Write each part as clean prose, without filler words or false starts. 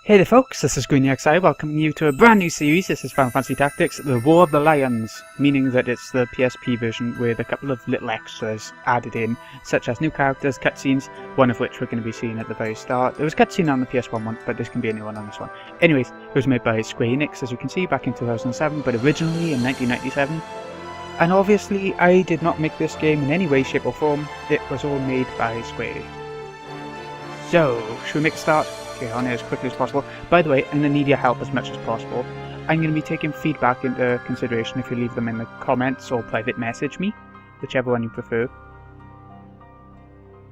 Hey there folks, this is GreenXI welcoming you to a brand new series. This is Final Fantasy Tactics, The War of the Lions, meaning that it's the PSP version with a couple of little extras added in, such as new characters, cutscenes, one of which we're going to be seeing at the very start. There was a cutscene on the PS1 one, but this can be a new one on this one. Anyways, it was made by Square Enix, as you can see, back in 2007, but originally in 1997. And obviously, I did not make this game in any way, shape or form. It was all made by Square. So, should we make a start? Okay, on it as quickly as possible. By the way, I'm going to need your help as much as possible. I'm going to be taking feedback into consideration if you leave them in the comments or private message me, whichever one you prefer.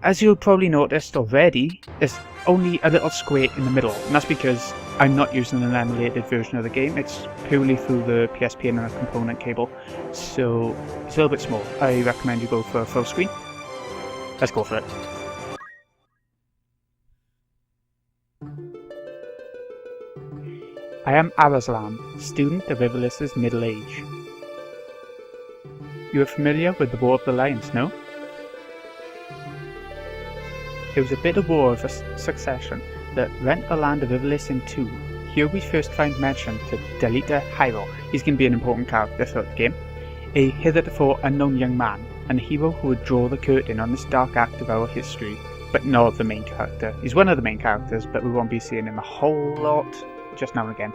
As you'll probably noticed already, there's only a little square in the middle, and that's because I'm not using an emulated version of the game. It's purely through the PSP and a component cable, so it's a little bit small. I recommend you go for a full screen. Let's go for it. I am Arazlan, student of Ovelis's middle age. You are familiar with the War of the Lions, no? It was a bitter war of succession that rent the land of Ovelis in two. Here we first find mention to Delita Hyrule. He's going to be an important character throughout the game. A hitherto unknown young man, and a hero who would draw the curtain on this dark act of our history, but not the main character. He's one of the main characters, but we won't be seeing him a whole lot. Just now and again.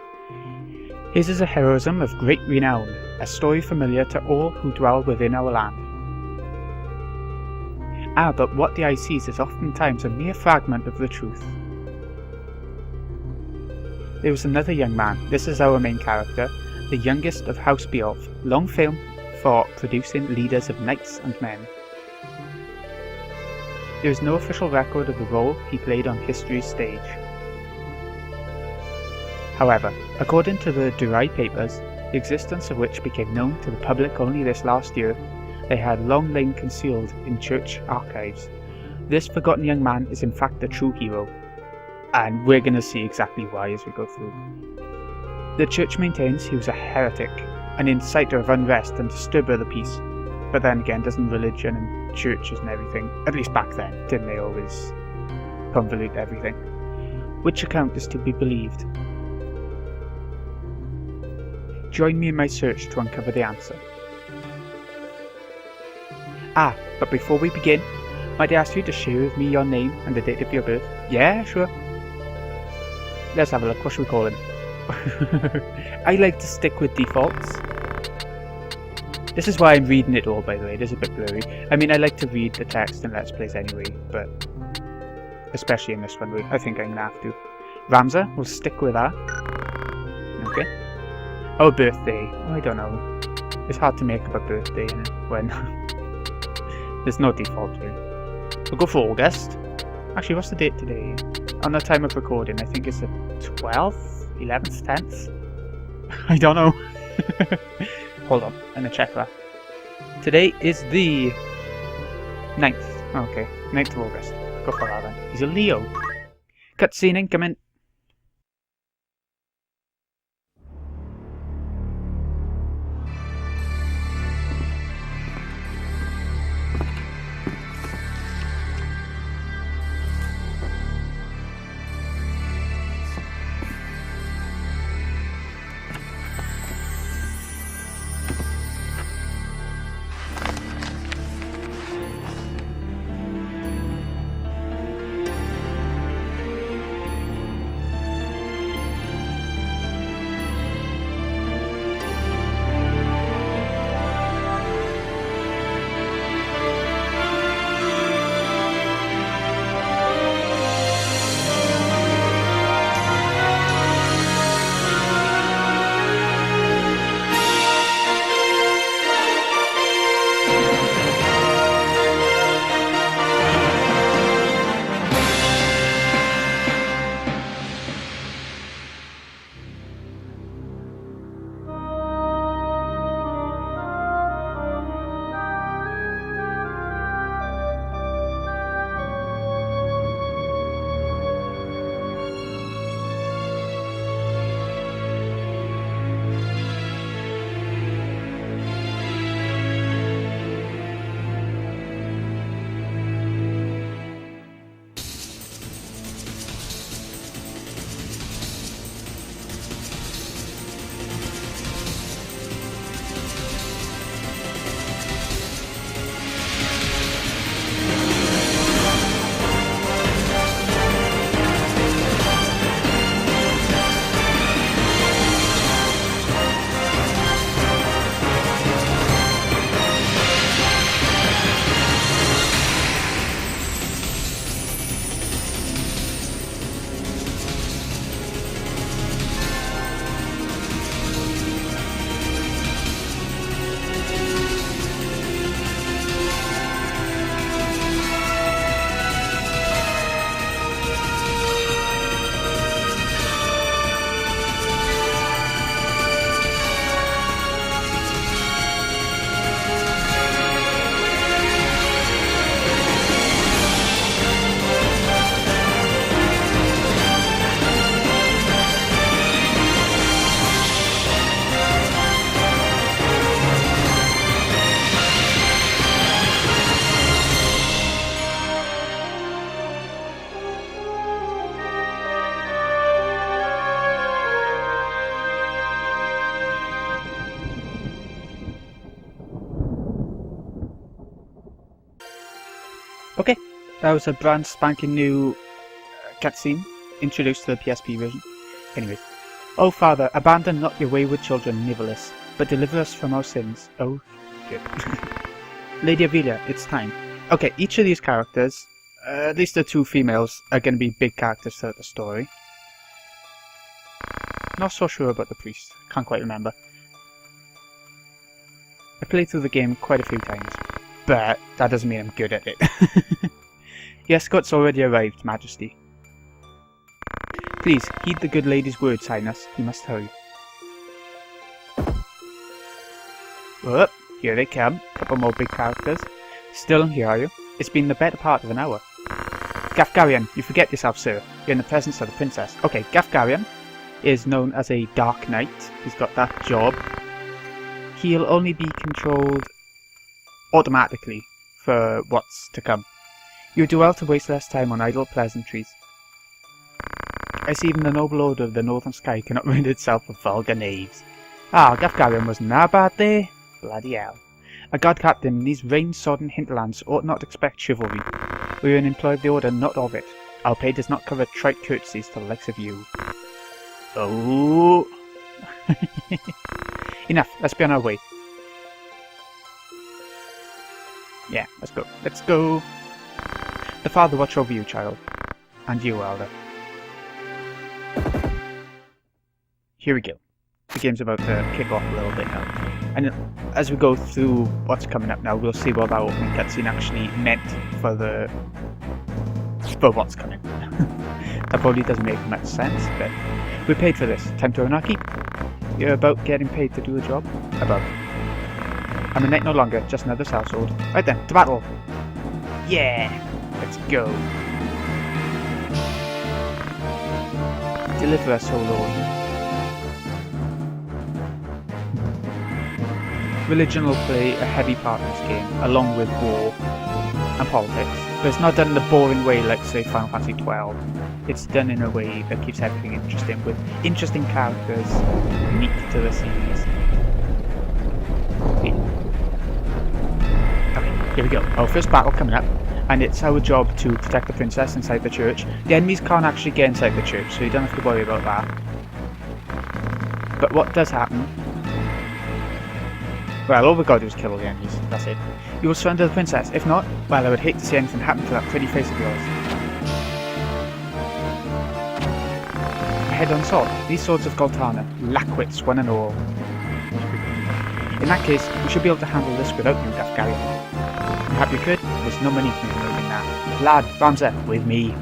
His is a heroism of great renown, a story familiar to all who dwell within our land. But what the eye sees is oftentimes a mere fragment of the truth. There was another young man, this is our main character, the youngest of House Beowulf, long famed for producing leaders of knights and men. There is no official record of the role he played on history's stage. However, according to the Durai papers, the existence of which became known to the public only this last year, they had long lain concealed in church archives. This forgotten young man is in fact the true hero, and we're going to see exactly why as we go through. The church maintains he was a heretic, an inciter of unrest and disturber of the peace, but then again doesn't religion and churches and everything, at least back then, didn't they always convolute everything? Which account is to be believed? Join me in my search to uncover the answer. But before we begin, might I ask you to share with me your name and the date of your birth? Yeah, sure. Let's have a look, what should we call him? I like to stick with defaults. This is why I'm reading it all, by the way, it is a bit blurry. I mean, I like to read the text in Let's Plays anyway, but especially in this one, I think I'm gonna have to. Ramza, we'll stick with that. Okay. Oh, birthday. Oh, I don't know. It's hard to make up a birthday when there's no default here. We'll go for August. Actually, what's the date today? On the time of recording, I think it's the 12th, 11th, 10th? I don't know. Hold on, I'm gonna check that. Today is the 9th. Okay, 9th of August. Go for that then. He's a Leo. Cutscene incoming. That was a brand spanking new cutscene introduced to the PSP version. Anyways. Oh Father, abandon not your wayward children, Nicholas, but deliver us from our sins. Oh, good. Lady Ovelia, it's time. Okay, each of these characters, at least the two females, are going to be big characters throughout the story. Not so sure about the priest. Can't quite remember. I played through the game quite a few times, but that doesn't mean I'm good at it. The escort's already arrived, Majesty. Please, heed the good lady's words, Highness. You must hurry. Oh, here they come. Couple more big characters. Still here, are you? It's been the better part of an hour. Gafgarian, you forget yourself, sir. You're in the presence of the princess. Okay, Gafgarian is known as a Dark Knight. He's got that job. He'll only be controlled automatically for what's to come. You do well to waste less time on idle pleasantries. I see even the noble order of the northern sky cannot rid itself of vulgar knaves. Ah, Gafgarian wasn't that bad there. Bloody hell. A god captain in these rain-sodden hinterlands ought not expect chivalry. We are in employ of the order, not of it. Our pay does not cover trite courtesies to the likes of you. Oh. Enough, let's be on our way. Yeah, let's go. Let's go. The father watch over you, child. And you, elder. Here we go. The game's about to kick off a little bit now. And as we go through what's coming up now, we'll see what that opening cutscene actually meant for what's coming. That probably doesn't make much sense, but we paid for this. Time to anarchy. You're about getting paid to do a job? About. I'm a knight no longer, just another sellsword. Right then, to battle! Yeah! Let's go. Deliver us, O Lord. Religion will play a heavy part in this game, along with war and politics, but it's not done in the boring way like, say, Final Fantasy XII. It's done in a way that keeps everything interesting, with interesting characters unique to the series. Okay, here we go. Our first battle coming up, and it's our job to protect the princess inside the church. The enemies can't actually get inside the church, so you don't have to worry about that. But what does happen... Well, all we gotta do is kill all the enemies, that's it. You will surrender the princess. If not, well, I would hate to see anything happen to that pretty face of yours. A head-on sword. These swords of Goltana, lackwits one and all. In that case, we should be able to handle this without you, Gafgarian. I'm happy you could, there's no money for me moving now. Lad, Ramza, with me.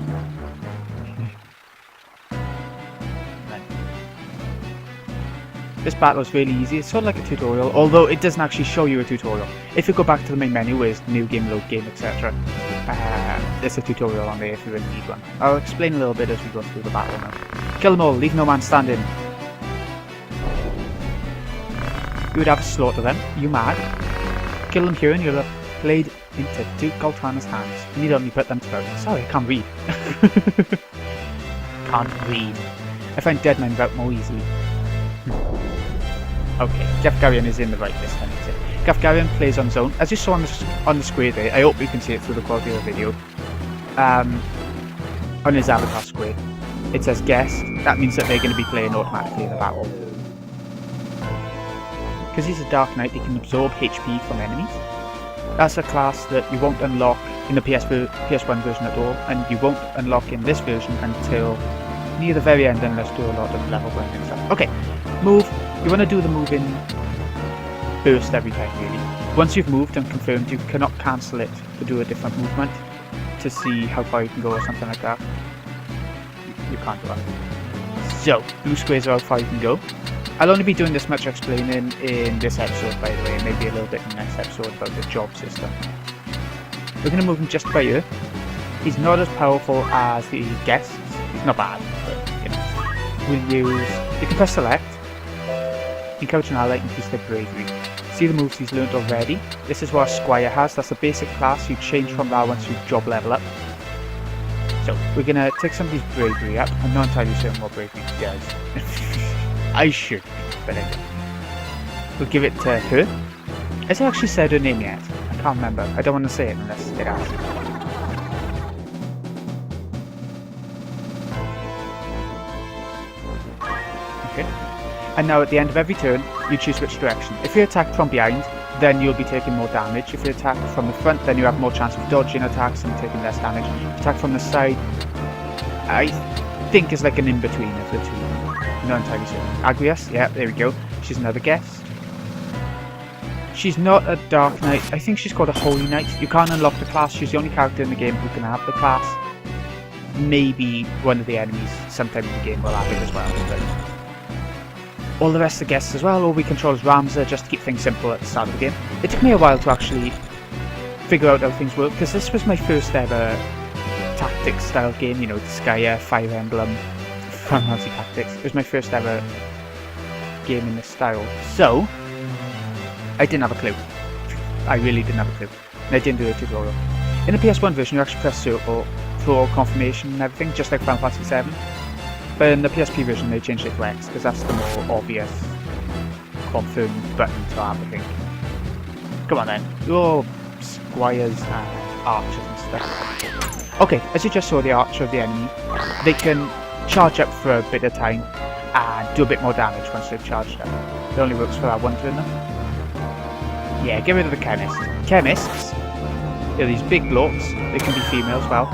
This battle is really easy, it's sort of like a tutorial, although it doesn't actually show you a tutorial. If you go back to the main menu with new game, load game, etc. There's a tutorial on there if you really need one. I'll explain a little bit as we go through the battle now. Kill them all, leave no man standing. You would have to slaughter them, are you mad? Kill them here and you'll have played into Duke Goltana's hands. You need only put them to vote. Sorry, I can't read. Can't read. I find dead men vote more easily. Okay, Gafgarian is in the right this time. Gafgarian plays on his own. As you saw on the square there, I hope you can see it through the quality of the video. On his avatar square, it says guest. That means that they're going to be playing automatically in the battle. Because he's a Dark Knight, he can absorb HP from enemies. That's a class that you won't unlock in the PS1 version at all, and you won't unlock in this version until near the very end unless you do a lot of level grinding and stuff. Okay, move. You want to do the move in burst every time, really. Once you've moved and confirmed, you cannot cancel it to do a different movement to see how far you can go or something like that. You can't do that. So, blue squares are how far you can go. I'll only be doing this much explaining in this episode, by the way, maybe a little bit in the next episode about the job system. We're going to move him just by here. He's not as powerful as the guests. He's not bad, but, you know. We'll use... You can press select. Encourage an ally, increase their bravery. See the moves he's learned already. This is what a squire has. That's the basic class. You change from that once you job level up. So, we're going to take somebody's bravery up. I'm not entirely certain what bravery does. I should, but I don't. We'll give it to her. Has it actually said her name yet? I can't remember. I don't want to say it unless it has. Okay. And now at the end of every turn, you choose which direction. If you're attacked from behind, then you'll be taking more damage. If you're attacked from the front, then you have more chance of dodging attacks and taking less damage. Attack from the side, I think is like an in-between of the two. Not entirely sure. Agrias, yeah, there we go. She's another guest. She's not a Dark Knight. I think she's called a Holy Knight. You can't unlock the class. She's the only character in the game who can have the class. Maybe one of the enemies sometime in the game will have it as well. But all the rest of the guests as well. All we control is Ramza, just to keep things simple at the start of the game. It took me a while to actually figure out how things work, because this was my first ever tactics style game. You know, Skya, Fire Emblem, Final Fantasy Tactics. It was my first ever game in this style. So I didn't have a clue. I really didn't have a clue. And I didn't do a tutorial. In the PS1 version, you actually press circle for confirmation and everything, just like Final Fantasy 7. But in the PSP version, they changed it to X, because that's the more obvious confirm button to have, I think. Come on then. Oh, squires and archers and stuff. Okay, as you just saw, the archer of the enemy, they can charge up for a bit of time and do a bit more damage once they've charged up. It only works for that one turn though. Yeah, get rid of the chemist. Chemists, they're these big blokes. They can be female as well.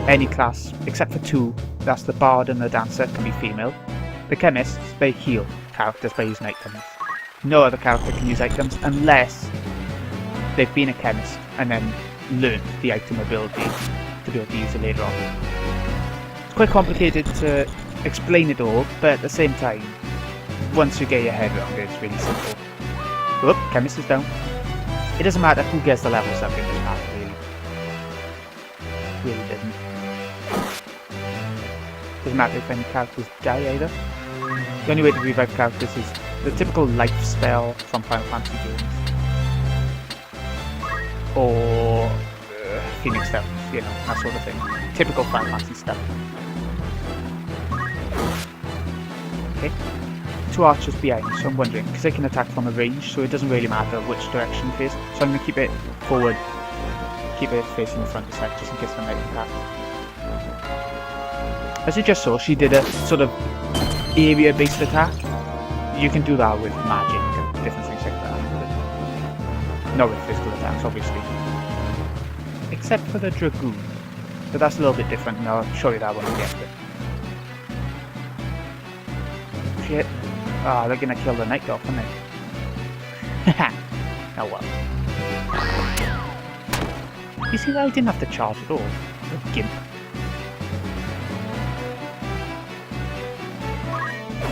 Any class, except for two, that's the bard and the dancer, can be female. The chemists, they heal characters by using items. No other character can use items unless they've been a chemist and then learnt the item ability to be able to use it later on. It's quite complicated to explain it all, but at the same time, once you get your head around it, it's really simple. Whoop, chemist is down. It doesn't matter who gets the levels up in this map, really. Really doesn't. Doesn't matter if any characters die either. The only way to revive characters is the typical life spell from Final Fantasy games. Or Phoenix Stones, you know, that sort of thing. Typical Final Fantasy stuff. Okay. Two archers behind, so I'm wondering, because they can attack from a range, so it doesn't really matter which direction it is. So I'm going to keep it forward, keep it facing the front side, just in case they might attack. As you just saw, she did a sort of area-based attack. You can do that with magic and different things like that, but not with physical attacks, obviously. Except for the Dragoon, but that's a little bit different, and I'll show you that when we get to it. Shit. Ah, they're gonna kill the night off, aren't they? Oh well. You see that I didn't have to charge at all? What a gimp.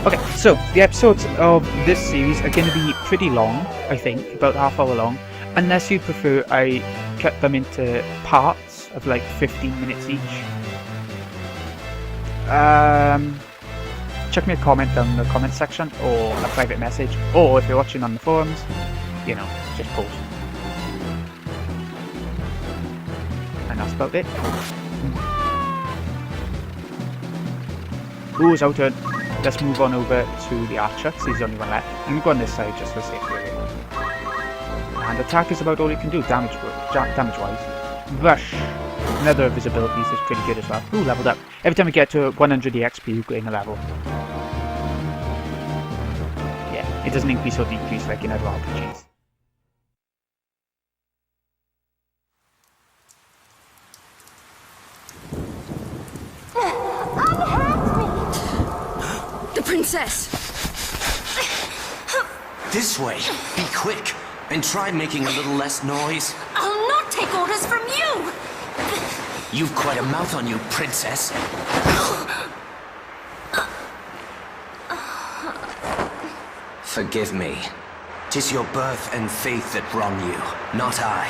Okay, so the episodes of this series are going to be pretty long, I think, about half hour long. Unless you prefer, I cut them into parts of like 15 minutes each. Chuck me a comment down in the comment section, or a private message, or if you're watching on the forums, you know, just post. And that's about it. Ooh, it's our turn. Let's move on over to the archer, because he's the only one left. I'm going to go on this side just for safety. And attack is about all you can do, damage-wise. Rush, another of his abilities, is pretty good as well. Ooh, leveled up. Every time we get to 100 EXP, you gain a level. Yeah, it doesn't increase or decrease like in other RPGs. Princess! This way! Be quick! And try making a little less noise. I'll not take orders from you! You've quite a mouth on you, princess. Forgive me. 'Tis your birth and faith that wrong you, not I.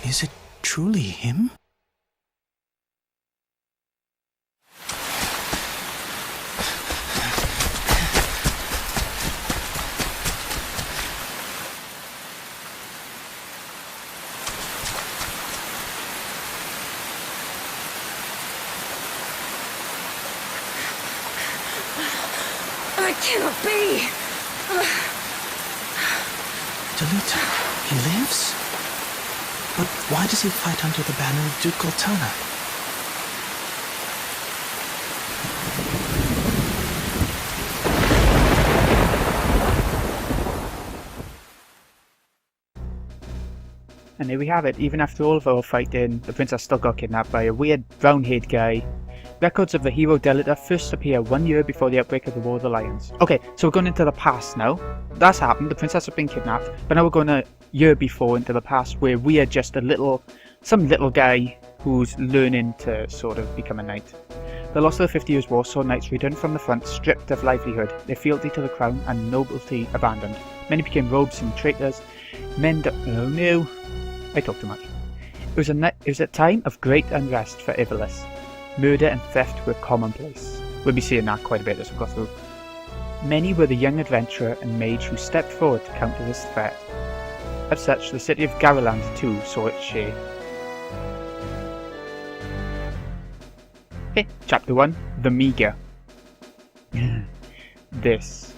Is it truly him? It cannot be! Delita, he lives? But why does he fight under the banner of Duke Goltana? And there we have it. Even after all of our fighting, the princess still got kidnapped by a weird brown-haired guy. Records of the hero Delita first appear 1 year before the outbreak of the War of the Lions. Okay, so we're going into the past now. That's happened, the princess has been kidnapped, but now we're going a year before into the past where we are just some little guy who's learning to sort of become a knight. The loss of the 50 Years' War saw knights return from the front stripped of livelihood, their fealty to the crown and nobility abandoned. Many became rogues and traitors. Oh no, I talk too much. It was a time of great unrest for Ivalis. Murder and theft were commonplace. We'll be seeing that quite a bit as we go through. Many were the young adventurer and mage who stepped forward to counter this threat. As such, the city of Garaland too saw its share. Okay, Chapter 1, The Meager. This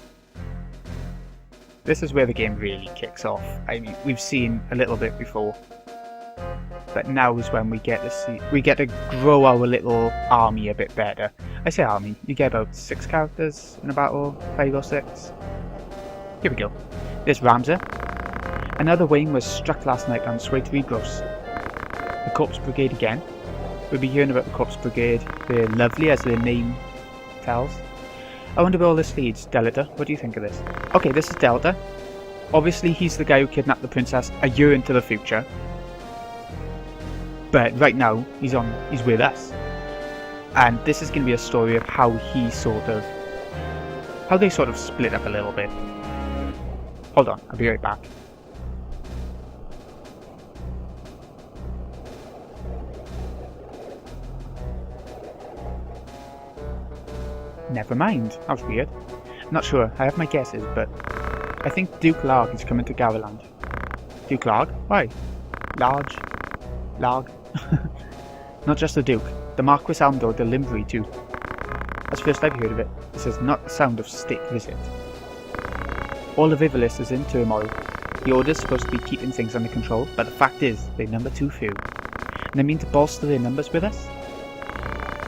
is where the game really kicks off. I mean, we've seen a little bit before, but now is when we get to grow our little army a bit better. I say army, you get about 6 characters in a battle, 5 or 6. Here we go. There's Ramza. Another wing was struck last night on its way to Egros. The Corpse Brigade again. We'll be hearing about the Corpse Brigade. They're lovely, as their name tells. I wonder where all this leads. Delita, what do you think of this? Okay, this is Delita. Obviously, he's the guy who kidnapped the princess a year into the future. But right now, he's with us. And this is going to be a story of how they sort of split up a little bit. Hold on, I'll be right back. Never mind, that was weird. I'm not sure, I have my guesses, but I think Duke Larg is coming to Garaland. Duke Larg? Why? Large? Larg? Not just the Duke, the Marquis Almdor de Limbri too. That's first I've heard of it. This is not the sound of state visit. All of Ivalis is in turmoil. The Order's supposed to be keeping things under control, but the fact is, they number too few. And they mean to bolster their numbers with us?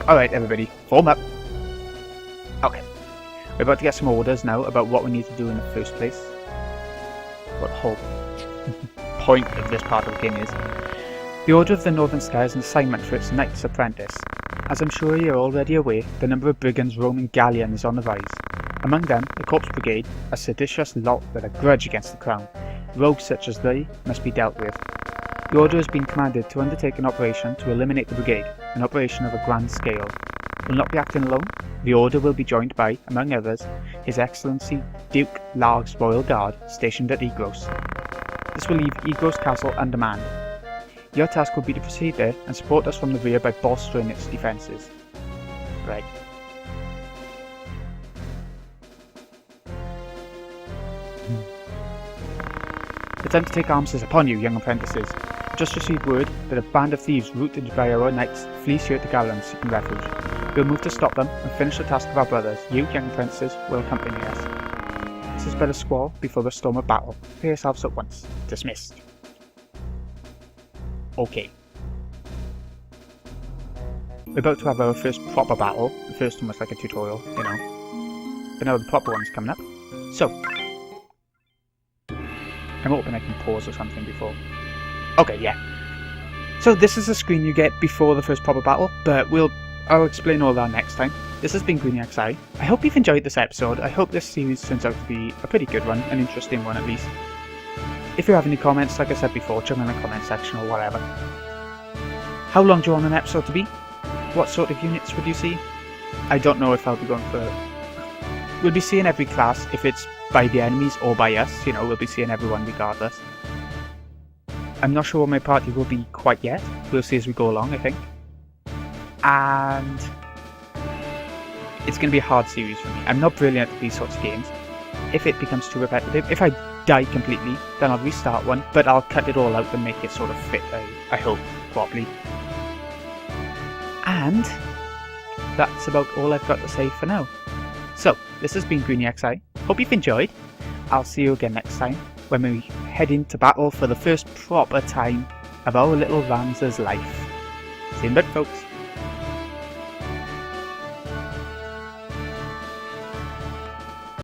Alright everybody, form up. Okay, we're about to get some orders now about what we need to do in the first place. What the whole point of this part of the game is. The Order of the Northern Sky is an assignment for its Knight's Apprentice. As I'm sure you're already aware, the number of brigands roaming Galleon is on the rise. Among them, the Corpse Brigade, a seditious lot with a grudge against the Crown. Rogues such as they must be dealt with. The Order has been commanded to undertake an operation to eliminate the Brigade, an operation of a grand scale. Will not be acting alone. The Order will be joined by, among others, His Excellency Duke Larg's Royal Guard, stationed at Egros. This will leave Egros Castle undermanned. Your task will be to proceed there and support us from the rear by bolstering its defences. Right. The time to take arms is upon you, young apprentices. I've just received word that a band of thieves routed by our knights flees here to Gallon seeking refuge. We'll move to stop them and finish the task of our brothers. You, young apprentices, will accompany us. This is but a squall before the storm of battle. Prepare yourselves at once. Dismissed. Okay. We're about to have our first proper battle. The first one was like a tutorial, you know. But now the proper one's coming up. So. I'm hoping I can pause or something before. Okay, yeah. So this is the screen you get before the first proper battle, but I'll explain all that next time. This has been GreenXI. I hope you've enjoyed this episode. I hope this series turns out to be a pretty good one, an interesting one at least. If you have any comments, like I said before, chuck them in the comment section or whatever. How long do you want an episode to be? What sort of units would you see? I don't know if I'll be going for... We'll be seeing every class, if it's by the enemies or by us, you know, we'll be seeing everyone regardless. I'm not sure what my party will be quite yet. We'll see as we go along, I think. And it's going to be a hard series for me. I'm not brilliant at these sorts of games. If it becomes too repetitive, if I die completely, then I'll restart one, but I'll cut it all out and make it sort of fit, I hope, properly. And that's about all I've got to say for now. So, this has been Greeny XI. Hope you've enjoyed. I'll see you again next time when we head into battle for the first proper time of our little Ramza's life. See you in a bit, folks.